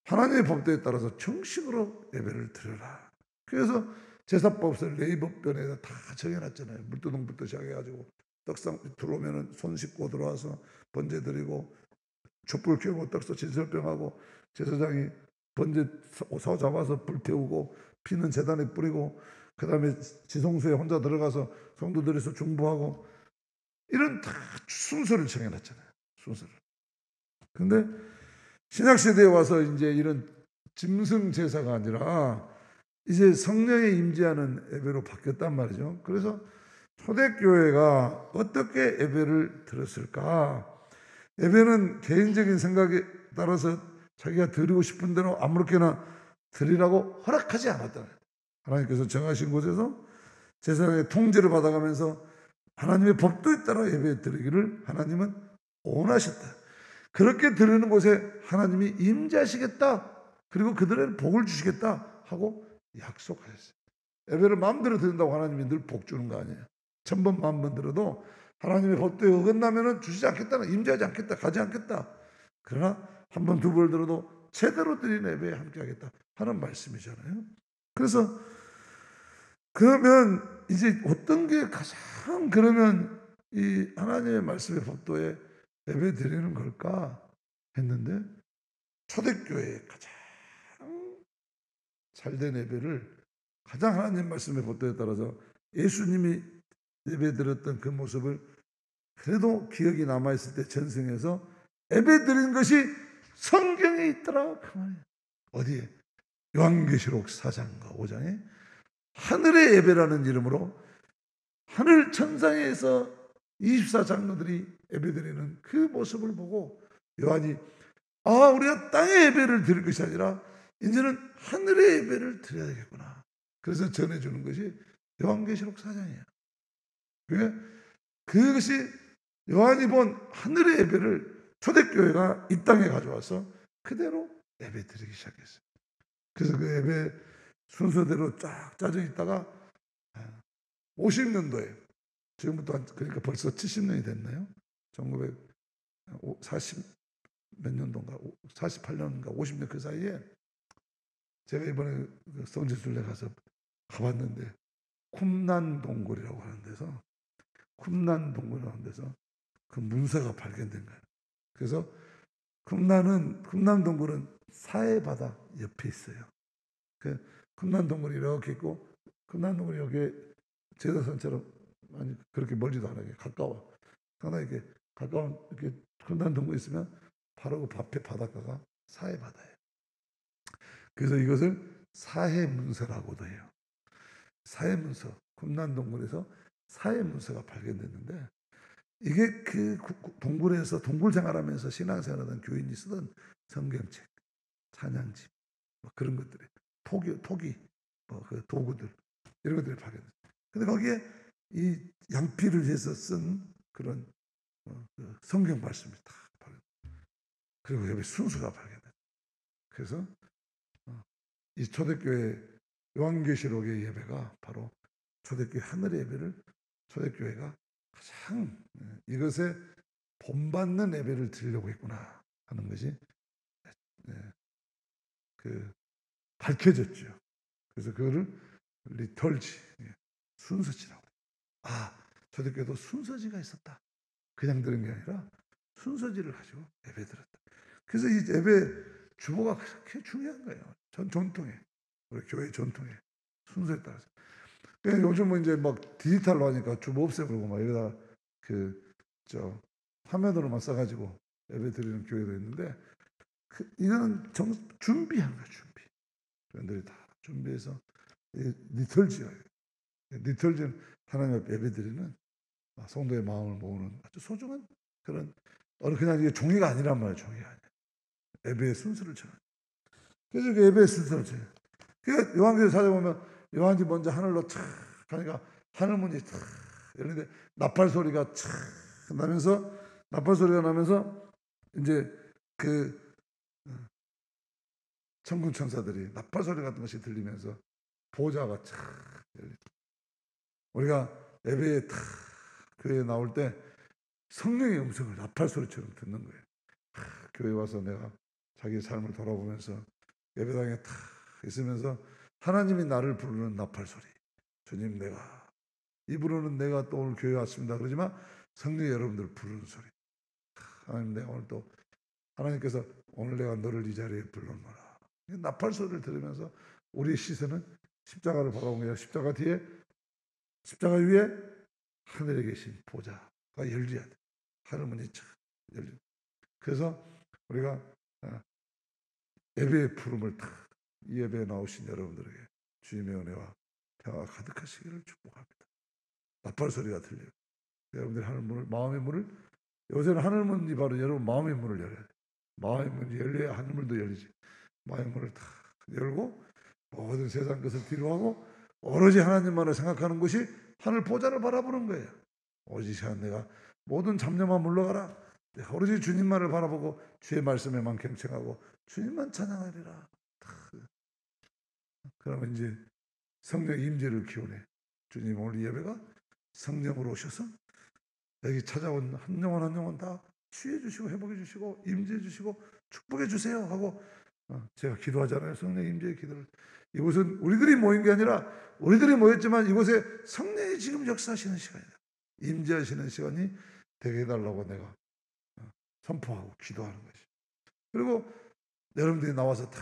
하나님의 법도에 따라서 정식으로 예배를 드려라. 그래서 제사법을 레위법변에 다 정해놨잖아요. 물두동부터 시작해가지고 떡상 들어오면 손 씻고 들어와서 번제 드리고 촛불 켜고 떡서 진설병하고 제사장이 번제 사 잡아서 불 태우고 피는 제단에 뿌리고 그 다음에 지성소에 혼자 들어가서 성도들에서 중보하고 이런 다 순서를 정해놨잖아요. 순서를. 근데 신약시대에 와서 이제 이런 짐승 제사가 아니라 이제 성령의 임재하는 예배로 바뀌었단 말이죠. 그래서 초대교회가 어떻게 예배를 드렸을까? 예배는 개인적인 생각에 따라서 자기가 드리고 싶은 대로 아무렇게나 드리라고 허락하지 않았다. 하나님께서 정하신 곳에서 제사장의 통제를 받아가면서 하나님의 법도에 따라 예배 드리기를 하나님은 원하셨다. 그렇게 드리는 곳에 하나님이 임재하시겠다. 그리고 그들에게 복을 주시겠다 하고 약속하셨어요. 예배를 마음대로 드린다고 하나님이 늘 복 주는 거 아니에요. 1000번 만번 들어도 하나님의 법도에 어긋나면 주시지 않겠다는, 임재하지 않겠다, 가지 않겠다. 그러나 한 번, 두 번 들어도 제대로 드리는 예배에 함께하겠다 하는 말씀이잖아요. 그래서 그러면 이제 어떤 게 가장 그러면 이 하나님의 말씀의 법도에 예배 드리는 걸까 했는데 초대교회의 가장 잘된 예배를 가장 하나님 말씀의 법도에 따라서 예수님이 예배 드렸던 그 모습을 그래도 기억이 남아있을 때 전승해서 예배 드린 것이 성경에 있더라 그 말이에요. 어디에? 요한계시록 4장과 5장에 하늘의 예배라는 이름으로 하늘 천상에서 24장로들이 예배드리는 그 모습을 보고 요한이 우리가 땅의 예배를 드릴 것이 아니라 이제는 하늘의 예배를 드려야 되겠구나. 그래서 전해주는 것이 요한계시록 4장이에요. 그것이 요한이 본 하늘의 예배를 초대교회가 이 땅에 가져와서 그대로 예배 드리기 시작했어요. 그래서 그 예배 순서대로 쫙 짜져 있다가 50년도에 지금부터 그러니까 벌써 70년이 됐나요? 1940 몇 년도인가 48년인가 50년 그 사이에 제가 이번에 성지순례 가서 가봤는데 쿰난 동굴이라고 하는 데서 그 문서가 발견된 거예요. 그래서 쿰난 동굴은 사해 바다 옆에 있어요. 그 쿰난 동굴이 이렇게 있고 쿰난 동굴이 여기 제도선처럼 아니 그렇게 멀지도 않아요. 가까워. 상당히 이렇게 가까운 이렇게 쿰난 동굴이 있으면 바로 그 앞에 바닷가가 사해 바다예요. 그래서 이것을 사해 문서라고도 해요. 사해 문서. 쿰난 동굴에서 사해 문서가 발견됐는데 이게 그 동굴에서 동굴 생활하면서 신앙생활하던 교인이 쓰던 성경책, 찬양집 뭐 그런 것들이 토기 뭐 그 도구들 이런 것들이 발견됐어요. 근데 거기에 이 양피를 해서 쓴 그런 그 성경 말씀이 다 발견됐어요. 그리고 여기 순서가 발견됐어요. 그래서 이 초대교회 요한계시록의 예배가 바로 초대교회 하늘의 예배를 초대교회가 가장 이것에 본받는 예배를 드리려고 했구나 하는 것이 그 밝혀졌죠. 그래서 그거를 리털지 순서지라고. 초대교회도 순서지가 있었다. 그냥 들은 게 아니라 순서지를 가지고 예배 드렸다. 그래서 이 예배 주보가 그렇게 중요한 거예요. 전통에 우리 교회 전통에 순서에 따라서. 요즘은 이제 막 디지털로 하니까 주보 없애버리고 막 여기다 화면으로만 써가지고 예배 드리는 교회도 있는데 이거는 준비한 거야. 교회들이 다 준비해서 리털지예요. 리털지는 하나님 앞에 예배 드리는 성도의 마음을 모으는 아주 소중한 그런 그냥 이게 종이가 아니란 말이에요. 종이가 아니야. 예배의 순서를 정해. 그래서 그 예배의 순서를 정해. 그러니까 요한계시록 찾아보면 요한이 먼저 하늘로 촥 가니까 하늘문이 촥 열리는데 나팔 소리가 나면서 이제 그 천군 천사들이 나팔 소리 같은 것이 들리면서 보좌가 촥 열리죠. 우리가 예배에 교회에 나올 때 성령의 음성을 나팔 소리처럼 듣는 거예요. 교회 와서 내가 자기 삶을 돌아보면서 예배당에 탁 있으면서 하나님이 나를 부르는 나팔 소리. 주님 이 부르는 내가 또 오늘 교회 왔습니다. 그러지만 성령이 여러분들 부르는 소리. 하나님 내가 오늘 또 하나님께서 오늘 내가 너를 이 자리에 불러놓으라. 나팔 소리를 들으면서 우리의 시선은 십자가를 바라본 거야. 십자가 위에 하늘에 계신 보좌가 열려야 돼. 하늘문이 쫙 열려. 그래서 우리가 예배의 부름을 이 예배에 나오신 여러분들에게 주님의 은혜와 평화가 가득하시기를 축복합니다. 나팔 소리가 들려요. 여러분들이 하늘문을 마음의 문을 요새는 하늘문이 바로 여러분 마음의 문을 열어야 돼. 마음의 문이 열려야 하늘문도 열리지. 마음의 문을 다 열고 모든 세상 것을 뒤로하고 오로지 하나님만을 생각하는 것이 하늘 보좌를 바라보는 거예요. 오직 내가 모든 잡념만 물러가라. 내가 오로지 주님만을 바라보고 주의 말씀에만 경청하고 주님만 찬양하리라. 그러면 이제 성령 임재를 기원해. 주님 오늘 예배가 성령으로 오셔서 여기 찾아온 한 영혼 다 치유해 주시고 회복해 주시고 임재해 주시고 축복해 주세요 하고 제가 기도하잖아요. 성령 임재의 기도를. 이곳은 우리들이 모인 게 아니라 우리들이 모였지만 이곳에 성령이 지금 역사하시는 시간이다. 임재하시는 시간이 되게 해달라고 내가 선포하고 기도하는 것이. 그리고 여러분들이 나와서 다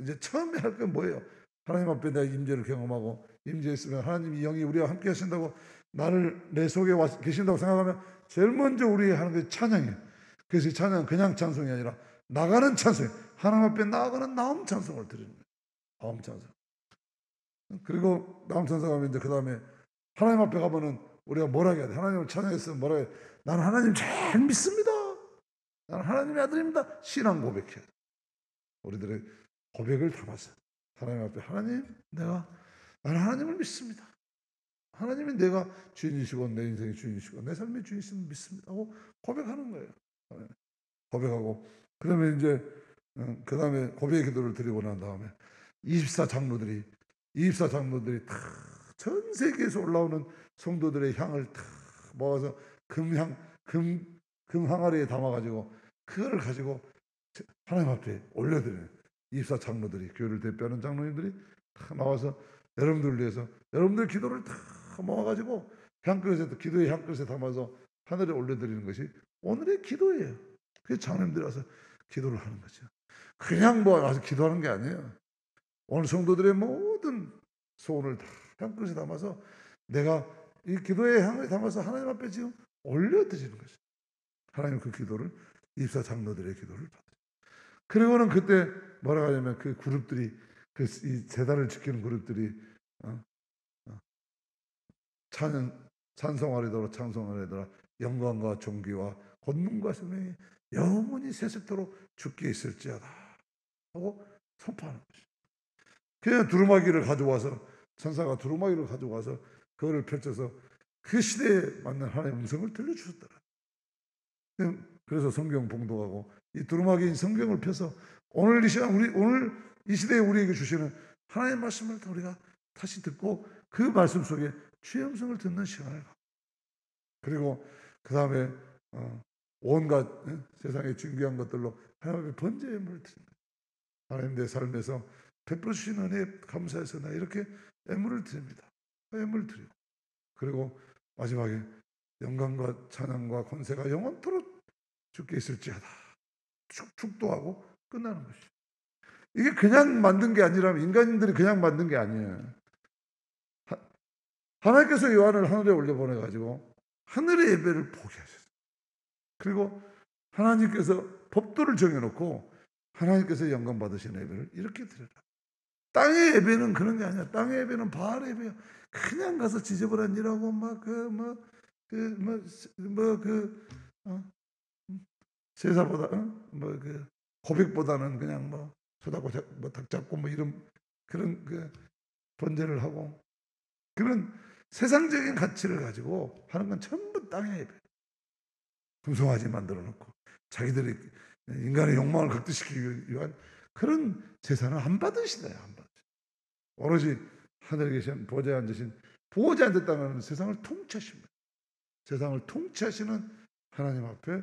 이제 처음에 할 건 뭐예요? 하나님 앞에 내가 임재를 경험하고 임재했으면 하나님이 영이 우리와 함께 하신다고 나를 내 속에 계신다고 생각하면 제일 먼저 우리 하는 게 찬양이에요. 그래서 이 찬양은 그냥 찬송이 아니라 나가는 찬송, 하나님 앞에 나아가는 나음 찬송을 드리는 거예요. 나음 찬송. 그리고 나음 찬송하면 이제 그 다음에 하나님 앞에 가면은 우리가 뭐라 해야 돼? 하나님을 찬양했으면 뭐라 해야 돼? 나는 하나님 잘 믿습니다. 나는 하나님의 아들입니다. 신앙 고백해야 돼. 우리들의 고백을 담아서 하나님 앞에 나는 하나님을 믿습니다. 하나님이 내가 주인이시고 내 인생의 주인이시고 내 삶의 주인이심을 믿습니다 하고 고백하는 거예요. 고백하고 그러면 이제 그 다음에 고백의 기도를 드리고 난 다음에 24 장로들이 다 전 세계에서 올라오는 성도들의 향을 다 모아서 금 항아리에 담아가지고 그거를 가지고 하나님 앞에 올려드려요. 24 장로들이, 교회를 대표하는 장로님들이 다 나와서 여러분들을 위해서 여러분들 기도를 다 모아가지고 기도의 향그릇에 담아서 하늘에 올려드리는 것이 오늘의 기도예요. 그래서 장로님들이 와서 기도를 하는 거죠. 그냥 뭐 와서 기도하는 게 아니에요. 오늘 성도들의 모든 소원을 다 향그릇에 담아서 내가 이 기도의 향을 담아서 하나님 앞에 지금 올려드리는 거죠. 하나님 그 기도를 24 장로들의 기도를 받아요. 그리고는 그때 뭐라고 하냐면 그 그룹들이 이 제단을 지키는 그룹들이 찬송하리더라 찬송하리더라 영광과 존귀와 권능과 생명이 영원히 세세토록 주께 있을지어다 하고 선포하는 것이죠. 그냥 두루마기를 가져와서 천사가 두루마기를 가져와서 그거를 펼쳐서 그 시대에 맞는 하나님의 음성을 들려주셨더라. 그래서 성경 봉독하고 이 두루마기인 성경을 펴서 오늘 이 시간 오늘 이 시대에 우리에게 주시는 하나님의 말씀을 우리가 다시 듣고 그 말씀 속에 주의 음성을 듣는 시간을 갖고 그리고 그 다음에 온갖 세상의 중귀한 것들로 하나님의 번제의 예물을 드립니다. 하나님 내 삶에서 베풀어 주신 은혜에 감사해서 나 이렇게 예물을 드립니다. 예물을 드리고 그리고 마지막에 영광과 찬양과 권세가 영원토록 주께 있을지어다 축도하고 끝나는 것이죠. 이게 그냥 만든 게 아니라면 인간들이 그냥 만든 게 아니에요. 하나님께서 요한을 하늘에 올려보내가지고 하늘의 예배를 보게 하셨어요. 그리고 하나님께서 법도를 정해놓고 하나님께서 영광 받으신 예배를 이렇게 드려라. 땅의 예배는 그런 게 아니야. 땅의 예배는 바알 예배야. 그냥 가서 지저분한 일하고 제사보다 고백보다는 그냥 소다고 닭 잡고 이런 그런 번제를 하고 그런 세상적인 가치를 가지고 하는 건 전부 땅의 예배. 풍성하게 만들어 놓고 자기들이 인간의 욕망을 극대시키기 위한 그런 제사는 안 받으시나요? 안 받으시나요? 오로지 하늘에 계신 보좌에 앉으신 보좌에 앉았다는 세상을 통치하십니다. 세상을 통치하시는 하나님 앞에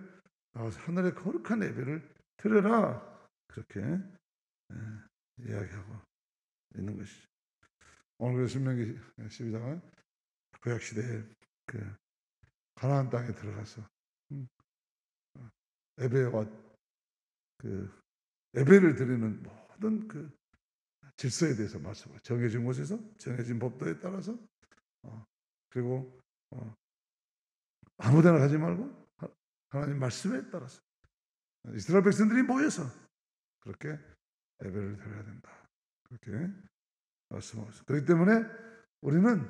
나와서 하늘의 거룩한 예배를 드려라. 그렇게 이야기하고 있는 것이죠. 오늘 신명기 12장은 구약시대에 가나안 땅에 들어가서 예배와 예배를 드리는 모든 질서에 대해서 말씀을 정해진 곳에서 정해진 법도에 따라서 그리고 아무데나 가지 말고 하나님 말씀에 따라서 이스라엘 백성들이 모여서 그렇게 예배를 드려야 된다. 그렇게 말씀하고 있습니다. 그렇기 때문에 우리는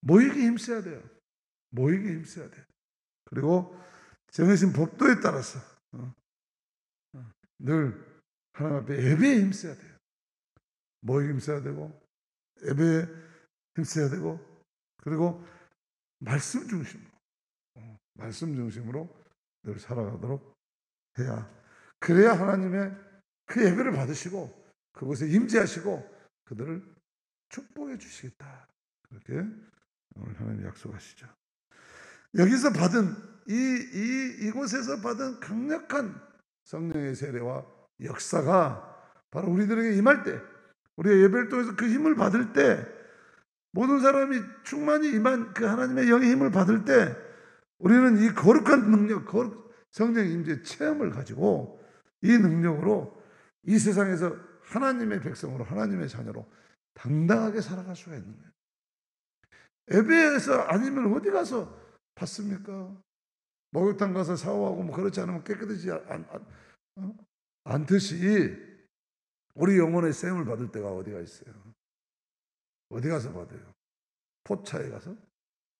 모이게 힘써야 돼요. 모이게 힘써야 돼요. 그리고 정해진 법도에 따라서 늘 하나님 앞에 예배에 힘써야 돼요. 모이게 힘써야 되고 예배에 힘써야 되고 그리고 말씀 중심으로 늘 살아가도록 해야 그래야 하나님의 그 예배를 받으시고 그곳에 임재하시고 그들을 축복해 주시겠다. 그렇게 오늘 하나님 약속하시죠. 여기서 받은 이곳에서 받은 강력한 성령의 세례와 역사가 바로 우리들에게 임할 때 우리의 예배를 통해서 그 힘을 받을 때 모든 사람이 충만히 임한 그 하나님의 영의 힘을 받을 때 우리는 이 거룩한 능력, 성령의 임재 체험을 가지고 이 능력으로 이 세상에서 하나님의 백성으로 하나님의 자녀로 당당하게 살아갈 수가 있는 거예요. 예배에서 아니면 어디 가서 받습니까? 목욕탕 가서 샤워하고 그렇지 않으면 깨끗하지 않듯이 우리 영혼의 셈을 받을 때가 어디가 있어요? 어디 가서 받아요? 포차에 가서?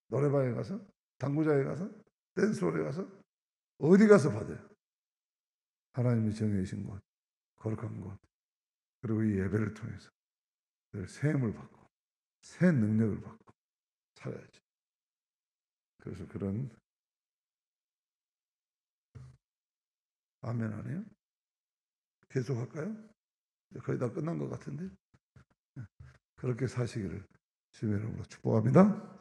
노래방에 가서? 당구장에 가서? 댄스홀에 가서? 어디 가서 받아요? 하나님이 정해주신 곳, 거룩한 곳, 그리고 이 예배를 통해서 늘 새 힘을 받고 새 능력을 받고 살아야지. 그래서 그런 아멘 아니에요? 계속 할까요? 거의 다 끝난 것 같은데 그렇게 사시기를 주님의 이름으로 축복합니다.